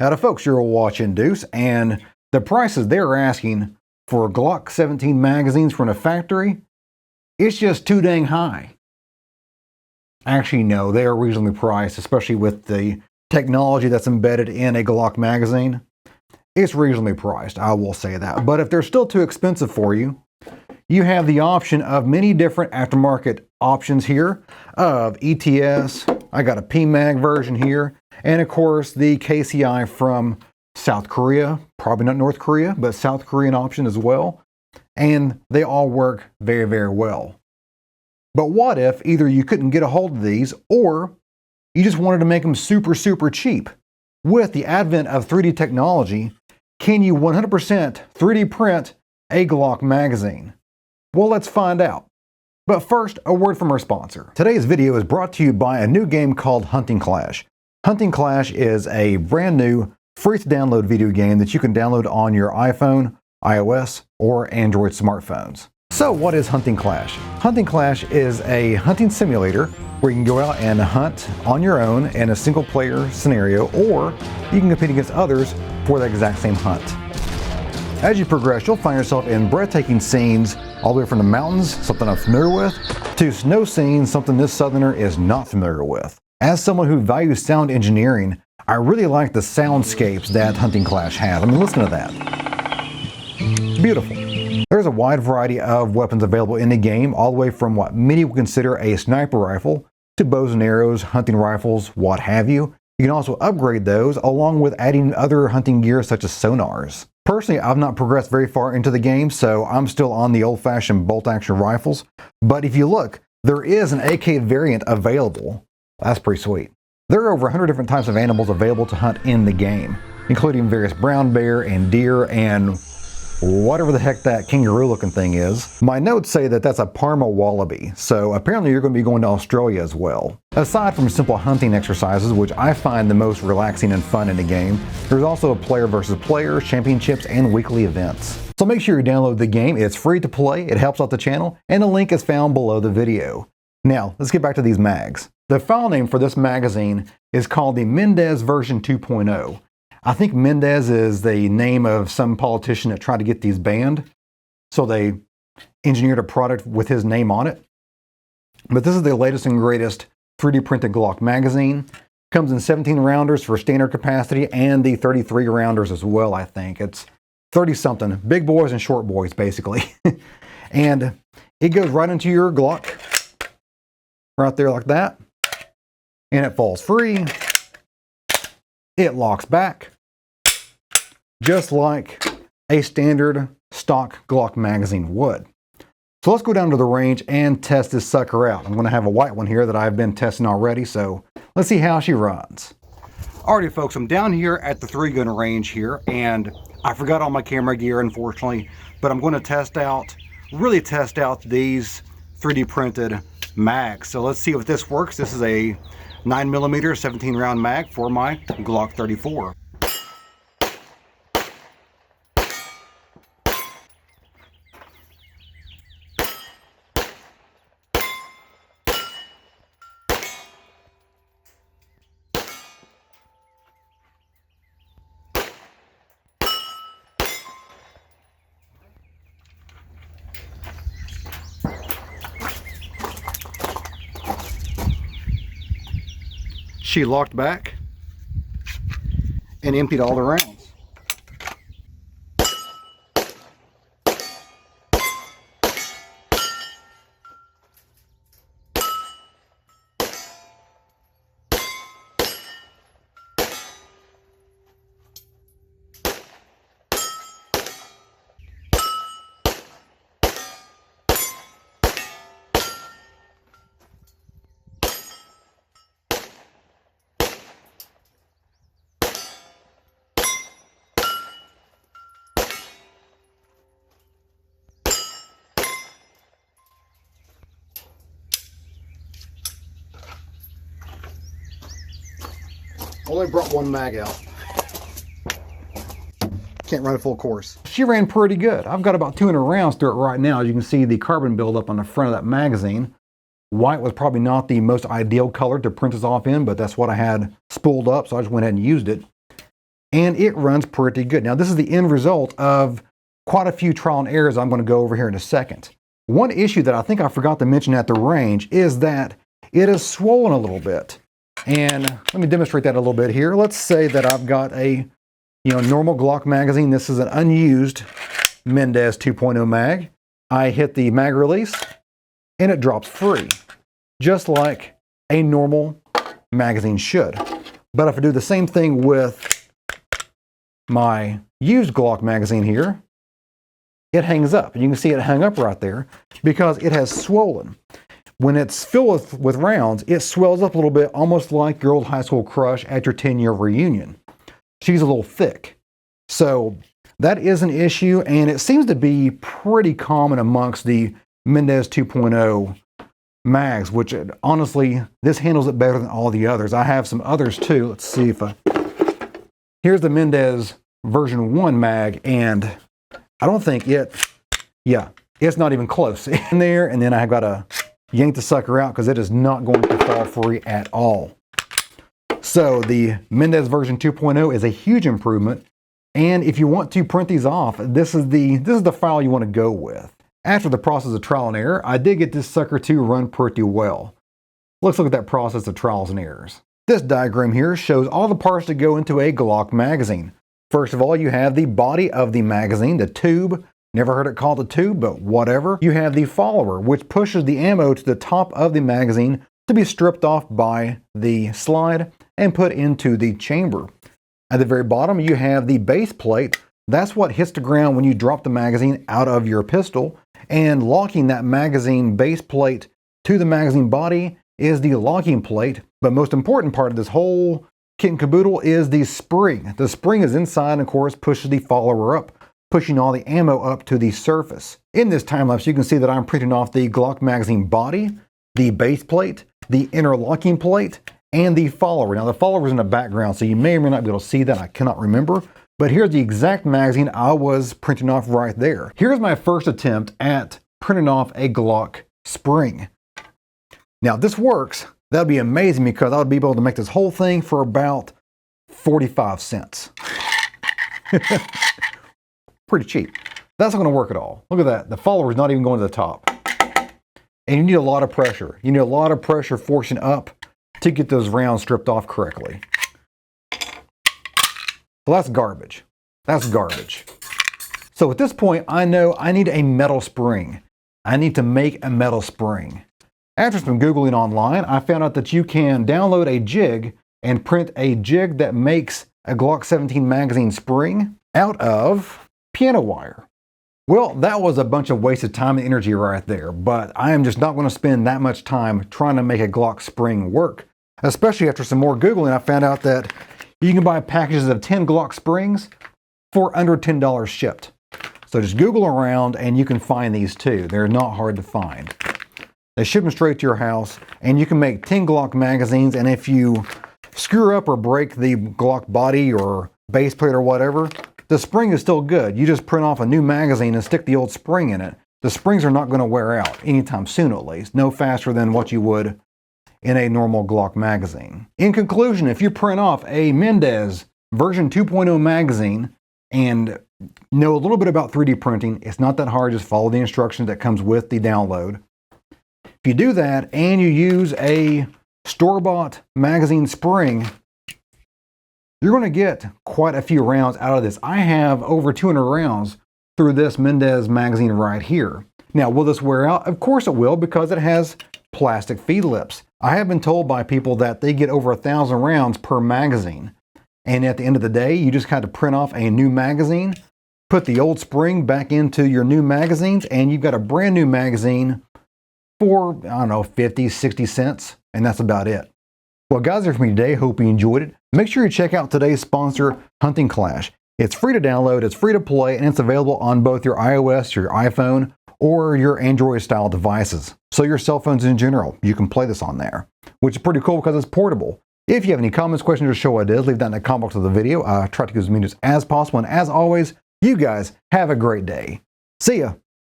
Howdy folks, you're watching Deuce, and the prices they're asking for Glock 17 magazines from the factory, it's just too dang high. Actually, no, they are reasonably priced, especially with the technology that's embedded in a Glock magazine. It's reasonably priced, I will say that. But if they're still too expensive for you, you have the option of many different aftermarket options here of ETS. I got a PMAG version here, and of course the KCI from South Korea, probably not North Korea, but South Korean option as well. And they all work very, very well. But what if either you couldn't get a hold of these, or you just wanted to make them super, super cheap? With the advent of 3D technology, can you 100% 3D print a Glock magazine? Well, let's find out. But first, a word from our sponsor. Today's video is brought to you by a new game called Hunting Clash. Hunting Clash is a brand new, free-to-download video game that you can download on your iPhone, iOS, or Android smartphones. So what is Hunting Clash? Hunting Clash is a hunting simulator where you can go out and hunt on your own in a single-player scenario, or you can compete against others for the exact same hunt. As you progress, you'll find yourself in breathtaking scenes all the way from the mountains, something I'm familiar with, to snow scenes, something this southerner is not familiar with. As someone who values sound engineering, I really like the soundscapes that Hunting Clash has. I mean, listen to that. Beautiful. There's a wide variety of weapons available in the game, all the way from what many would consider a sniper rifle to bows and arrows, hunting rifles, what have you. You can also upgrade those along with adding other hunting gear such as sonars. Personally, I've not progressed very far into the game, so I'm still on the old-fashioned bolt-action rifles. But if you look, there is an AK variant available. That's pretty sweet. There are over 100 different types of animals available to hunt in the game, including various brown bear and deer and whatever the heck that kangaroo-looking thing is. My notes say that that's a Parma wallaby, so apparently you're going to be going to Australia as well. Aside from simple hunting exercises, which I find the most relaxing and fun in the game, there's also player versus player, championships, and weekly events. So make sure you download the game. It's free to play, it helps out the channel, and a link is found below the video. Now, let's get back to these mags. The file name for this magazine is called the Mendez version 2.0. I think Mendez is the name of some politician that tried to get these banned, so they engineered a product with his name on it. But this is the latest and greatest 3D printed Glock magazine. Comes in 17 rounders for standard capacity and the 33 rounders as well, I think. It's 30-something, big boys and short boys, basically. And it goes right into your Glock, right there like that. And it falls free. It locks back, just like a standard stock Glock magazine would. So let's go down to the range and test this sucker out. I'm going to have a white one here that I've been testing already, so let's see how she runs. Alrighty folks, I'm down here at the 3-gun range here, and I forgot all my camera gear unfortunately, but I'm going to really test out these 3D printed mags. So let's see if this works. This is a 9mm 17 round mag for my Glock 34. She locked back and emptied all the rounds. Only brought one mag out. Can't run a full course. She ran pretty good. I've got about 200 rounds through it right now. As you can see the carbon buildup on the front of that magazine. White was probably not the most ideal color to print this off in, but that's what I had spooled up, so I just went ahead and used it. and it runs pretty good. Now, this is the end result of quite a few trial and errors I'm going to go over here in a second. One issue that I think I forgot to mention at the range is that it is swollen a little bit. And let me demonstrate that a little bit here. Let's say that I've got a normal Glock magazine. This is an unused Mendez 2.0 mag. I hit the mag release and it drops free, just like a normal magazine should. But if I do the same thing with my used Glock magazine here, it hangs up. You can see it hang up right there because it has swollen. When it's filled with rounds, it swells up a little bit, almost like your old high school crush at your 10-year reunion. She's a little thick. So that is an issue, and it seems to be pretty common amongst the Mendez 2.0 mags, which honestly, this handles it better than all the others. I have some others too. Let's see if here's the Mendez version 1 mag, and I don't think it's not even close in there. And then I've got to yank the sucker out because it is not going to fall free at all. So the Mendez version 2.0 is a huge improvement. And if you want to print these off, this is the file you want to go with. After the process of trial and error, I did get this sucker to run pretty well. Let's look at that process of trials and errors. This diagram here shows all the parts that go into a Glock magazine. First of all, you have the body of the magazine, the tube. Never heard it called a tube, but whatever. You have the follower, which pushes the ammo to the top of the magazine to be stripped off by the slide and put into the chamber. At the very bottom, you have the base plate. That's what hits the ground when you drop the magazine out of your pistol. And locking that magazine base plate to the magazine body is the locking plate. But most important part of this whole kit and caboodle is the spring. The spring is inside and of course pushes the follower up, pushing all the ammo up to the surface. In this time lapse, you can see that I'm printing off the Glock magazine body, the base plate, the inner locking plate, and the follower. Now the follower is in the background, so you may or may not be able to see that. I cannot remember. But here's the exact magazine I was printing off right there. Here's my first attempt at printing off a Glock Spring. Now if this works, that'd be amazing because I would be able to make this whole thing for about 45 cents. Pretty cheap. That's not going to work at all. Look at that. The follower is not even going to the top. And you need a lot of pressure. You need a lot of pressure forcing up to get those rounds stripped off correctly. So that's garbage. That's garbage. So at this point, I know I need a metal spring. I need to make a metal spring. After some Googling online, I found out that you can download a jig and print a jig that makes a Glock 17 magazine spring out of piano wire. Well, that was a bunch of wasted time and energy right there, but I am just not going to spend that much time trying to make a Glock spring work. Especially after some more Googling, I found out that you can buy packages of 10 Glock springs for under $10 shipped. So just Google around and you can find these too. They're not hard to find. They ship them straight to your house, and you can make 10 Glock magazines, and if you screw up or break the Glock body or base plate or whatever, the spring is still good. You just print off a new magazine and stick the old spring in it. The springs are not going to wear out anytime soon, at least. No faster than what you would in a normal Glock magazine. In conclusion, if you print off a Mendez version 2.0 magazine and know a little bit about 3D printing, it's not that hard. Just follow the instructions that comes with the download. If you do that and you use a store-bought magazine spring, you're going to get quite a few rounds out of this. I have over 200 rounds through this Mendez magazine right here. Now, will this wear out? Of course it will, because it has plastic feed lips. I have been told by people that they get over 1,000 rounds per magazine. And at the end of the day, you just kind of print off a new magazine, put the old spring back into your new magazines, and you've got a brand new magazine for, I don't know, 50, 60 cents, and that's about it. Well, guys, that's it for me today. Hope you enjoyed it. Make sure you check out today's sponsor, Hunting Clash. It's free to download, it's free to play, and it's available on both your iOS, your iPhone, or your Android-style devices. So your cell phones in general, you can play this on there, which is pretty cool because it's portable. If you have any comments, questions, or show ideas, leave that in the comment box of the video. I try to get as many as possible, and as always, you guys have a great day. See ya.